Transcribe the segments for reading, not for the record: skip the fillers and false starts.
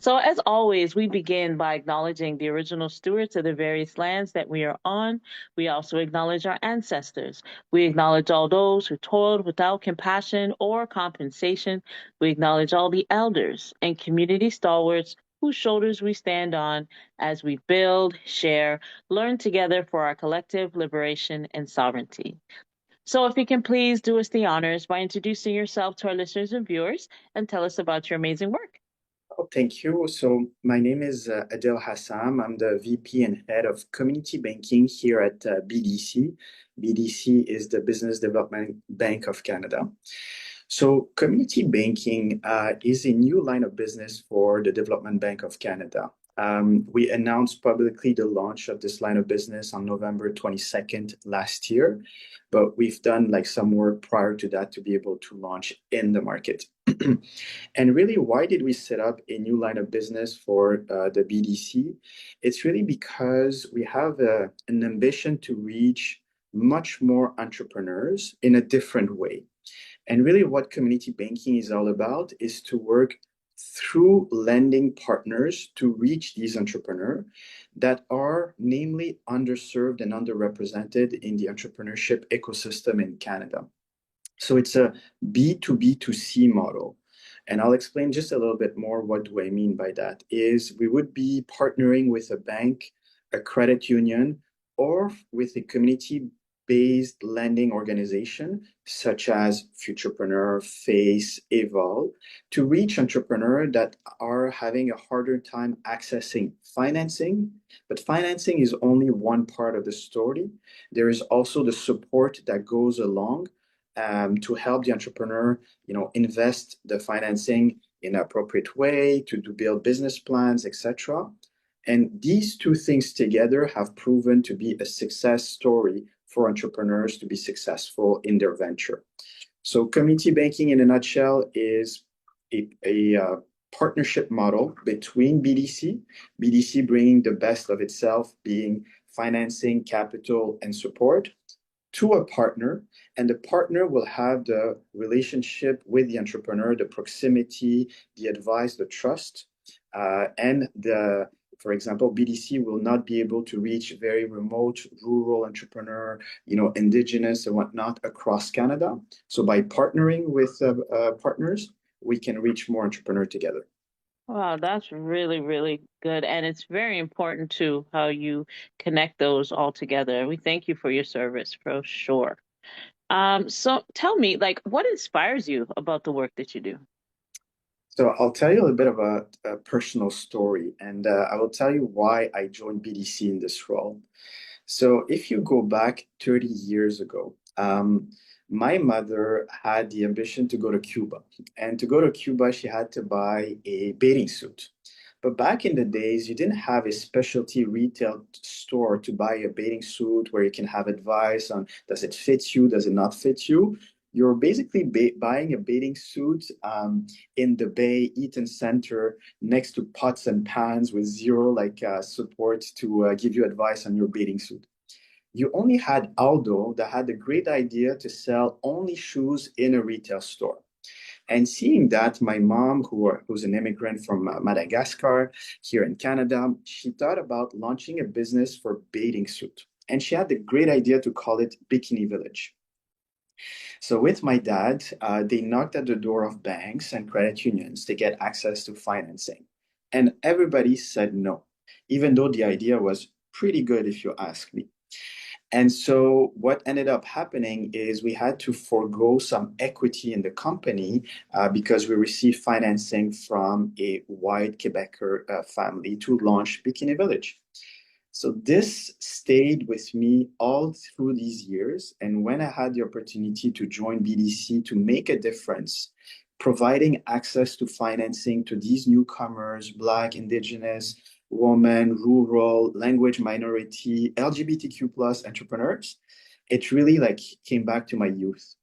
So, as always, we begin by acknowledging the original stewards of the various lands that we are on. We also acknowledge our ancestors. We acknowledge all those who toiled without compassion or compensation. We acknowledge all the elders and community stalwarts whose shoulders we stand on as we build, share, learn together for our collective liberation and sovereignty. So, if you can please do us the honors by introducing yourself to our listeners and viewers and tell us about your amazing work. Oh, thank you. So my name is Adil Hassam. I'm the VP and head of community banking here at BDC. BDC is the Business Development Bank of Canada. So community banking is a new line of business for the Development Bank of Canada. We announced publicly the launch of this line of business on November 22nd last year, but we've done like some work prior to that to be able to launch in the market. And really, why did we set up a new line of business for the BDC? It's really because we have an ambition to reach much more entrepreneurs in a different way. And really, what community banking is all about is to work through lending partners to reach these entrepreneurs that are namely underserved and underrepresented in the entrepreneurship ecosystem in Canada. So it's a B2B2C model. And I'll explain just a little bit more what do I mean by that is we would be partnering with a bank, a credit union, or with a community-based lending organization such as Futurepreneur, Face, Evolve, to reach entrepreneurs that are having a harder time accessing financing. But financing is only one part of the story. There is also the support that goes along to help the entrepreneur, invest the financing in an appropriate way, to build business plans, etc. And these two things together have proven to be a success story for entrepreneurs to be successful in their venture. So community banking in a nutshell is a partnership model between BDC bringing the best of itself, being financing, capital, and support, to a partner, and the partner will have the relationship with the entrepreneur, the proximity, the advice, the trust, for example, BDC will not be able to reach very remote rural entrepreneur, indigenous and whatnot across Canada. So by partnering with partners, we can reach more entrepreneurs together. Wow, that's really, really good. And it's very important too how you connect those all together. We thank you for your service for sure. So tell me, like, what inspires you about the work that you do? So I'll tell you a little bit of a personal story, and I will tell you why I joined BDC in this role. So if you go back 30 years ago, my mother had the ambition to go to Cuba. And to go to Cuba, she had to buy a bathing suit. But back in the days, you didn't have a specialty retail store to buy a bathing suit where you can have advice on does it fit you, does it not fit you. You're basically buying a bathing suit in the Bay Eaton Center next to pots and pans with zero support to give you advice on your bathing suit. You only had Aldo that had the great idea to sell only shoes in a retail store. And seeing that, my mom, who's an immigrant from Madagascar here in Canada, she thought about launching a business for bathing suit. And she had the great idea to call it Bikini Village. So with my dad, they knocked at the door of banks and credit unions to get access to financing. And everybody said no, even though the idea was pretty good if you ask me. And so what ended up happening is we had to forego some equity in the company because we received financing from a white Quebecer family to launch Bikini Village. So this stayed with me all through these years. And when I had the opportunity to join BDC to make a difference, providing access to financing to these newcomers, Black, Indigenous, women, rural, language minority, LGBTQ plus entrepreneurs, it really came back to my youth.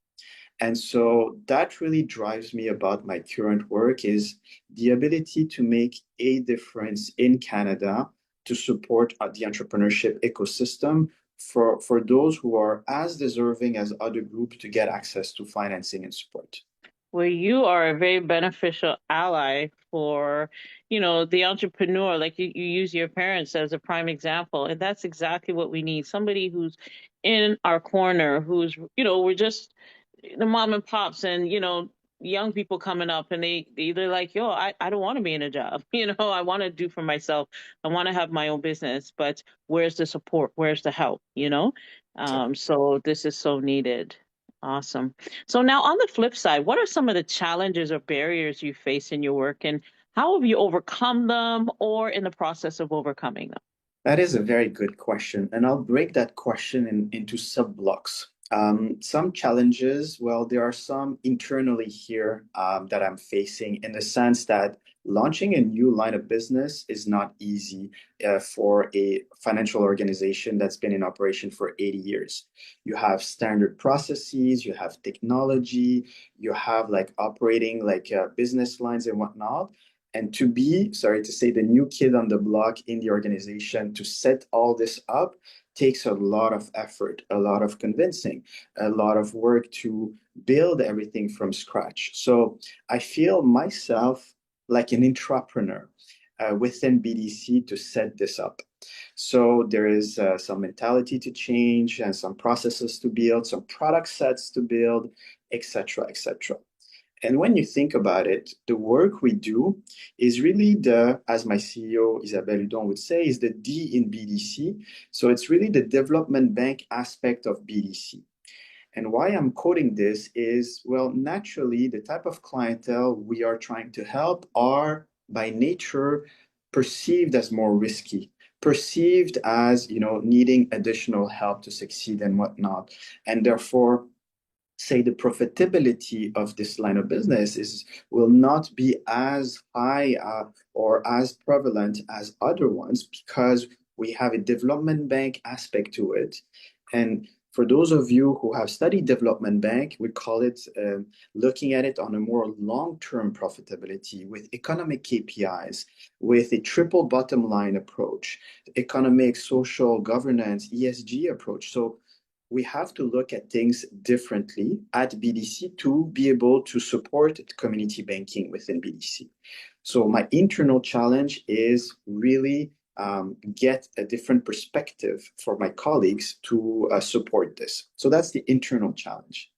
And so that really drives me about my current work is the ability to make a difference in Canada to support the entrepreneurship ecosystem for those who are as deserving as other groups to get access to financing and support. where you are a very beneficial ally for, the entrepreneur. Like you use your parents as a prime example, and that's exactly what we need. Somebody who's in our corner, who's, we're just the mom and pops and, young people coming up and they're like, yo, I don't want to be in a job. I want to do for myself. I want to have my own business, but where's the support? Where's the help? So this is so needed. Awesome. So now on the flip side, what are some of the challenges or barriers you face in your work and how have you overcome them or in the process of overcoming them? That is a very good question, and I'll break that question into sub-blocks. Some challenges, well, there are some internally here that I'm facing in the sense that launching a new line of business is not easy for a financial organization that's been in operation for 80 years. You have standard processes, you have technology, you have like operating like business lines and whatnot. And to be, sorry to say, the new kid on the block in the organization to set all this up takes a lot of effort, a lot of convincing, a lot of work to build everything from scratch. So I feel myself like an entrepreneur within BDC to set this up. So there is some mentality to change and some processes to build, some product sets to build, etc., etc. And when you think about it, the work we do is really as my CEO, Isabelle Hudon would say, is the D in BDC. So it's really the development bank aspect of BDC. And why I'm quoting this is, well, naturally, the type of clientele we are trying to help are by nature perceived as more risky, perceived as, needing additional help to succeed and whatnot. And therefore, say the profitability of this line of business will not be as high or as prevalent as other ones because we have a development bank aspect to it. And for those of you who have studied development bank, we call it looking at it on a more long-term profitability with economic KPIs, with a triple bottom line approach, economic, social, governance, ESG approach. So we have to look at things differently at BDC to be able to support community banking within BDC. So my internal challenge is really get a different perspective for my colleagues to support this. So that's the internal challenge.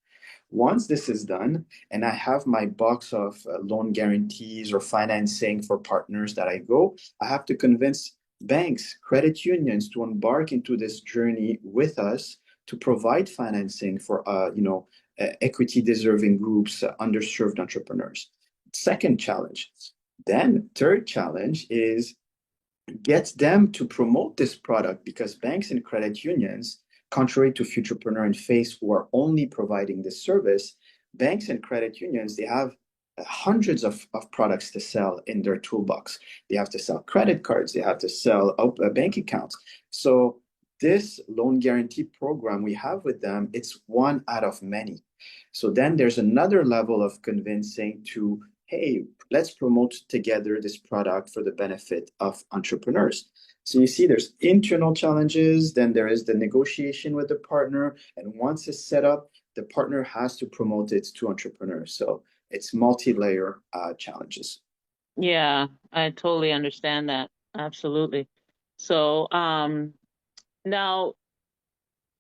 Once this is done, and I have my box of loan guarantees or financing for partners that I have to convince banks, credit unions to embark into this journey with us to provide financing for, equity deserving groups, underserved entrepreneurs. Second challenge. Then third challenge is get them to promote this product because banks and credit unions, contrary to Futurepreneur and Face, who are only providing this service, banks and credit unions, they have hundreds of products to sell in their toolbox. They have to sell credit cards, they have to sell bank accounts. So this loan guarantee program we have with them, it's one out of many. So then there's another level of convincing to, hey, let's promote together this product for the benefit of entrepreneurs. So you see there's internal challenges, then there is the negotiation with the partner, and once it's set up, the partner has to promote it to entrepreneurs. So it's multi-layer challenges. Yeah, I totally understand that. Absolutely. So, now,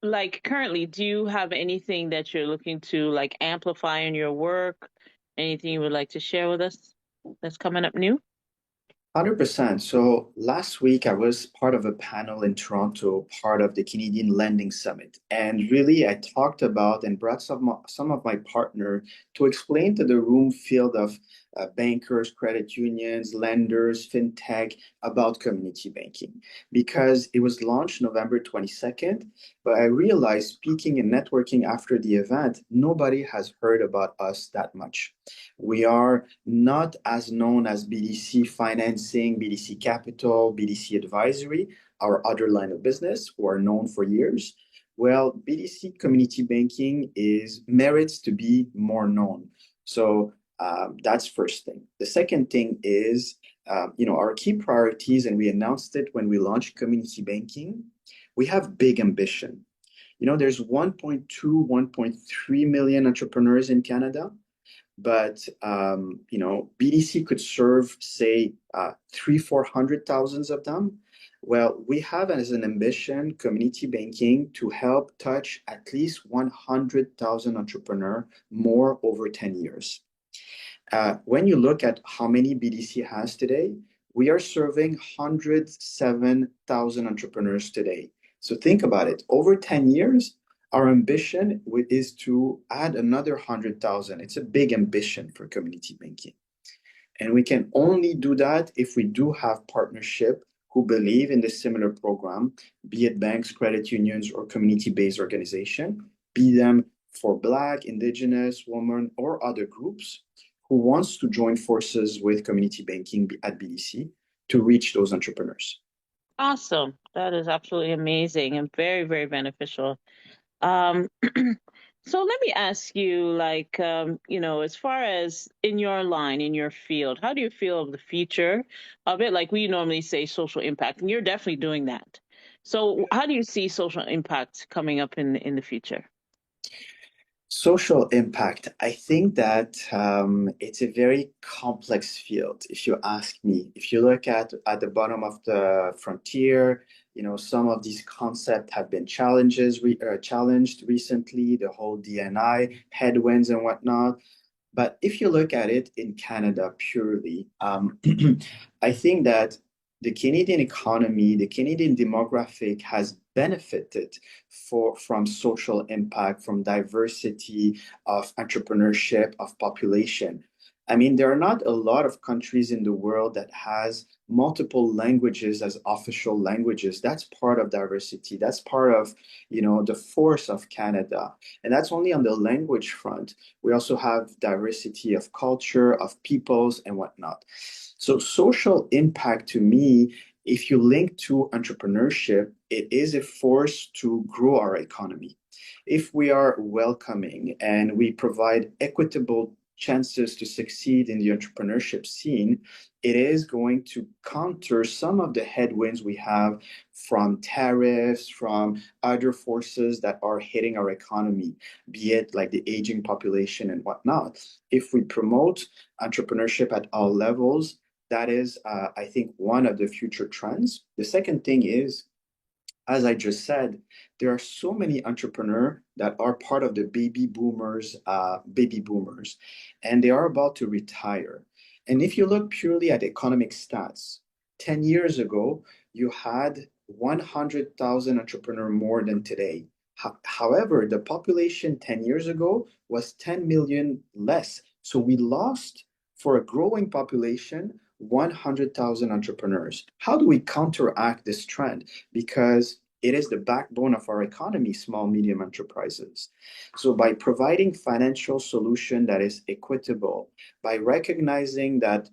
like currently, do you have anything that you're looking to like amplify in your work? Anything you would like to share with us that's coming up new? 100%. So last week, I was part of a panel in Toronto, part of the Canadian Lending Summit. And really, I talked about and brought some of my partner to explain to the room field of bankers, credit unions, lenders, fintech about community banking. Because it was launched November 22nd, but I realized speaking and networking after the event, nobody has heard about us that much. We are not as known as BDC Financing, BDC Capital, BDC Advisory, our other line of business, who are known for years. Well, BDC Community Banking is merits to be more known. So that's first thing. The second thing is, our key priorities, and we announced it when we launched Community Banking. We have big ambition. There's 1.2, 1.3 million entrepreneurs in Canada. but BDC could serve, say, three, 400,000 of them. Well, we have as an ambition community banking to help touch at least 100,000 entrepreneurs more over 10 years. When you look at how many BDC has today, we are serving 107,000 entrepreneurs today. So think about it. Over 10 years, our ambition is to add another 100,000. It's a big ambition for community banking. And we can only do that if we do have partnership who believe in this similar program, be it banks, credit unions, or community-based organization, be them for Black, Indigenous, women, or other groups who wants to join forces with community banking at BDC to reach those entrepreneurs. Awesome. That is absolutely amazing and very, very beneficial. Um, so let me ask you, like, as far as in your line, in your field, how do you feel of the future of it? Like we normally say social impact, and you're definitely doing that. So how do you see social impact coming up in the future? Social impact. I think that it's a very complex field, if you ask me. If you look at the bottom of the frontier, some of these concepts have been challenged recently, the whole DNI, headwinds and whatnot. But if you look at it in Canada purely, I think that the Canadian economy, the Canadian demographic has benefited from social impact, from diversity of entrepreneurship, of population. I mean, there are not a lot of countries in the world that has multiple languages as official languages. That's part of diversity. That's part of, the force of Canada. And that's only on the language front. We also have diversity of culture, of peoples, and whatnot. So, social impact to me, if you link to entrepreneurship, it is a force to grow our economy. If we are welcoming and we provide equitable chances to succeed in the entrepreneurship scene, it is going to counter some of the headwinds we have from tariffs, from other forces that are hitting our economy, be it like the aging population and whatnot. If we promote entrepreneurship at all levels, that is, I think, one of the future trends. The second thing is, as I just said, there are so many entrepreneurs that are part of the baby boomers, and they are about to retire. And if you look purely at economic stats, 10 years ago, you had 100,000 entrepreneurs more than today. However, the population 10 years ago was 10 million less. So we lost for a growing population 100,000 entrepreneurs. How do we counteract this trend? Because it is the backbone of our economy, small, medium enterprises. So by providing financial solution that is equitable, by recognizing that,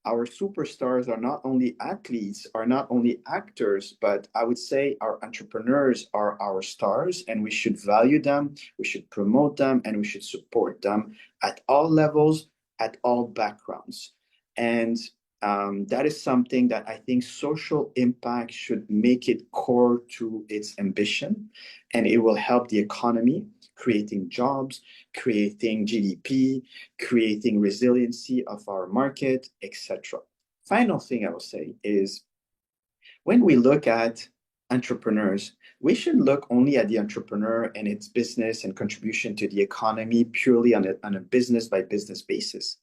our superstars are not only athletes, are not only actors, but I would say our entrepreneurs are our stars, and we should value them, we should promote them, and we should support them at all levels, at all backgrounds. And that is something that I think social impact should make it core to its ambition, and it will help the economy, creating jobs, creating GDP, creating resiliency of our market, etc. Final thing I will say is when we look at entrepreneurs, we should look only at the entrepreneur and its business and contribution to the economy purely on a business by business basis.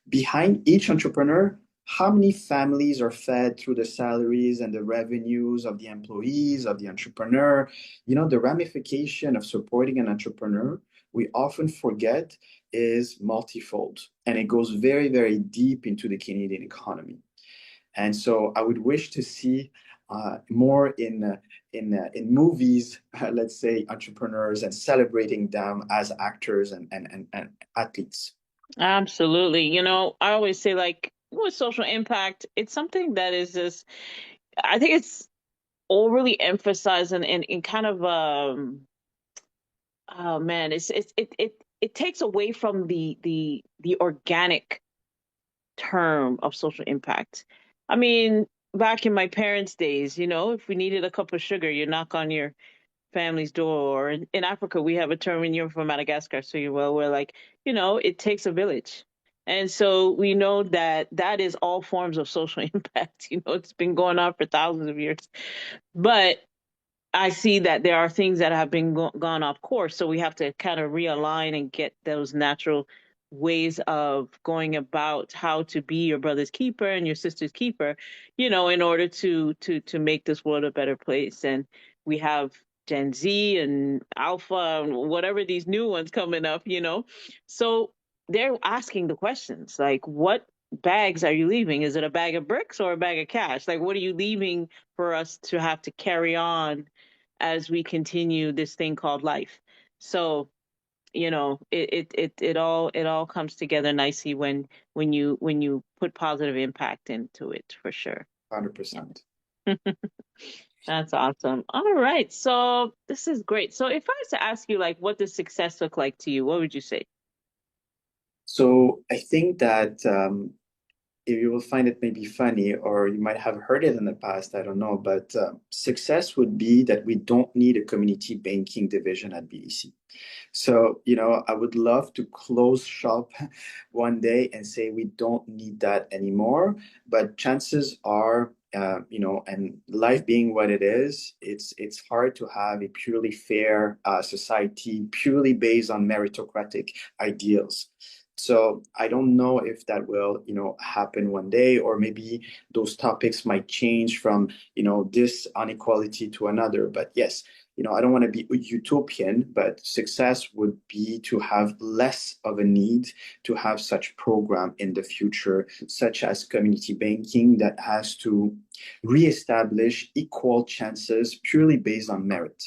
Behind each entrepreneur, how many families are fed through the salaries and the revenues of the employees, of the entrepreneur? The ramification of supporting an entrepreneur, we often forget, is multifold, and it goes very, very deep into the Canadian economy. And so I would wish to see more in movies, let's say, entrepreneurs and celebrating them as actors and athletes. Absolutely. I always say, like, with social impact, it's something that is just, I think it's overly emphasized and kind of, oh man, it takes away from the organic term of social impact. I mean, back in my parents' days, if we needed a cup of sugar, you knock on your family's door. Or in Africa, we have a term, and you're from Madagascar, so you're well, where like, it takes a village. And so we know that that is all forms of social impact. It's been going on for thousands of years. But I see that there are things that have been gone off course, so we have to kind of realign and get those natural ways of going about how to be your brother's keeper and your sister's keeper, in order to make this world a better place. And we have Gen Z and Alpha and whatever these new ones coming up. So they're asking the questions like, what bags are you leaving? Is it a bag of bricks or a bag of cash? Like, what are you leaving for us to have to carry on as we continue this thing called life? So, it all comes together nicely when you put positive impact into it, for sure. 100%. That's awesome. All right. So this is great. So if I was to ask you, like, what does success look like to you, what would you say? So I think that if you will find it maybe funny, or you might have heard it in the past, I don't know, but success would be that we don't need a community banking division at BDC. So, I would love to close shop one day and say we don't need that anymore. But chances are, and life being what it is, it's hard to have a purely fair society, purely based on meritocratic ideals. So I don't know if that will, happen one day, or maybe those topics might change from, this inequality to another. But yes, I don't want to be utopian, but success would be to have less of a need to have such program in the future, such as community banking that has to reestablish equal chances purely based on merit.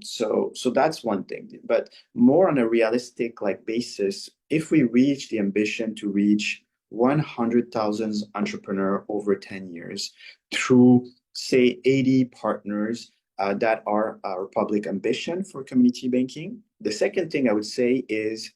So that's one thing. But more on a realistic like basis, if we reach the ambition to reach 100,000 entrepreneur over 10 years through, say, 80 partners, that are our public ambition for community banking. The second thing I would say is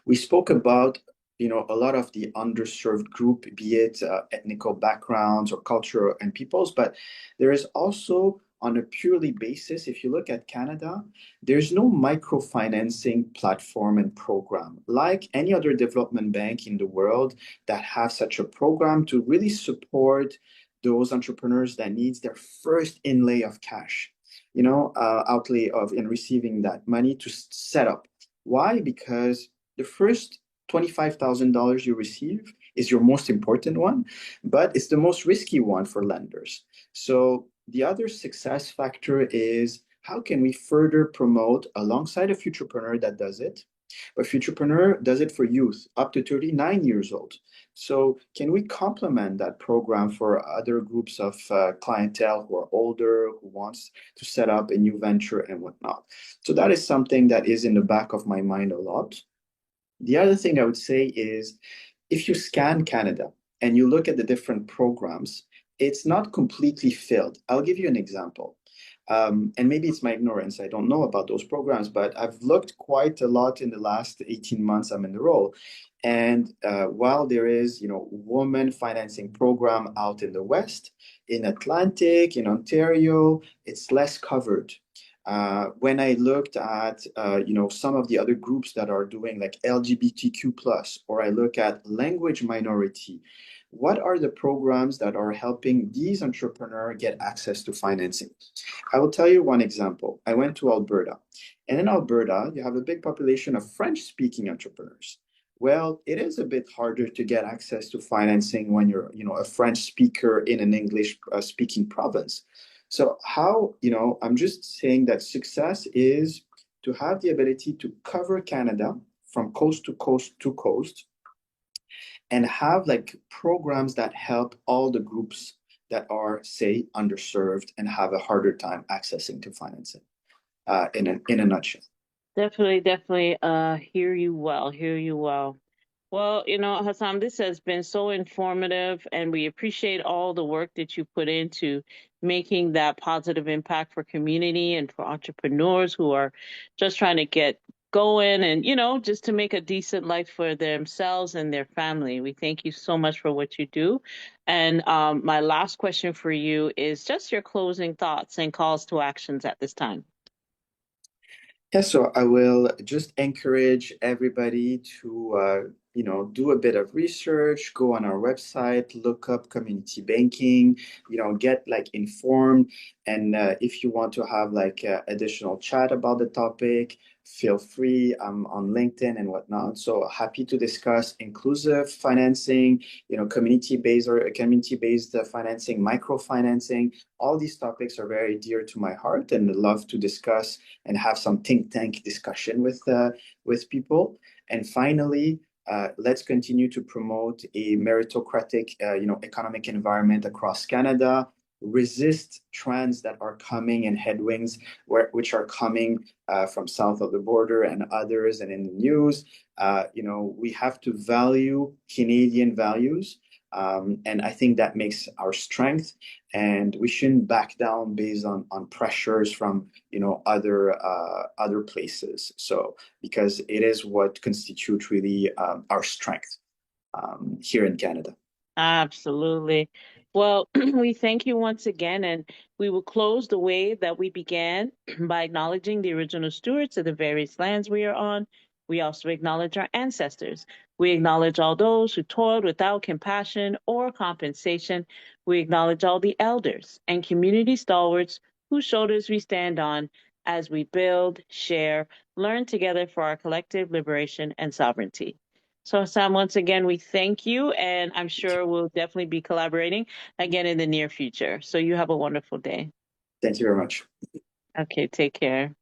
we spoke about a lot of the underserved group, be it ethnical backgrounds or cultural and peoples, but there is also on a purely basis, if you look at Canada, there's no microfinancing platform and program like any other development bank in the world that have such a program to really support those entrepreneurs that needs their first inlay of cash, outlay of in receiving that money to set up. Why? Because the first $25,000 you receive is your most important one, but it's the most risky one for lenders. So the other success factor is how can we further promote alongside a futurepreneur that does it? But futurepreneur does it for youth up to 39 years old. So can we complement that program for other groups of clientele who are older, who wants to set up a new venture and whatnot? So that is something that is in the back of my mind a lot. The other thing I would say is if you scan Canada and you look at the different programs, it's not completely filled. I'll give you an example. And maybe it's my ignorance. I don't know about those programs, but I've looked quite a lot in the last 18 months I'm in the role. And while there is, woman financing program out in the West, in Atlantic, in Ontario, it's less covered. When I looked at some of the other groups that are doing like LGBTQ plus, or I look at language minority, what are the programs that are helping these entrepreneurs get access to financing? I will tell you one example. I went to Alberta, and in Alberta, you have a big population of French-speaking entrepreneurs. Well, it is a bit harder to get access to financing when you're, a French speaker in an English speaking province. So how, I'm just saying that success is to have the ability to cover Canada from coast to coast to coast and have like programs that help all the groups that are, say, underserved and have a harder time accessing to financing, in a nutshell. Definitely, hear you well, hear you well. Well, Hassam, this has been so informative, and we appreciate all the work that you put into making that positive impact for community and for entrepreneurs who are just trying to get go in and, just to make a decent life for themselves and their family. We thank you so much for what you do. And my last question for you is just your closing thoughts and calls to actions at this time. Yeah, so I will just encourage everybody to, do a bit of research, go on our website, look up community banking, get like informed. And if you want to have like additional chat about the topic, feel free. I'm on LinkedIn and whatnot. So happy to discuss inclusive financing, community-based or community-based financing, microfinancing. All these topics are very dear to my heart and love to discuss and have some think tank discussion with people. And finally, let's continue to promote a meritocratic, economic environment across Canada. Resist trends that are coming and headwinds which are coming from south of the border and others and in the news. We have to value Canadian values. And I think that makes our strength, and we shouldn't back down based on pressures from other places. So because it is what constitutes really our strength here in Canada. Absolutely. Well, we thank you once again, and we will close the way that we began by acknowledging the original stewards of the various lands we are on. We also acknowledge our ancestors. We acknowledge all those who toiled without compassion or compensation. We acknowledge all the elders and community stalwarts whose shoulders we stand on as we build, share, learn together for our collective liberation and sovereignty. So, Sam, once again, we thank you, and I'm sure we'll definitely be collaborating again in the near future. So, you have a wonderful day. Thank you very much. Okay, take care.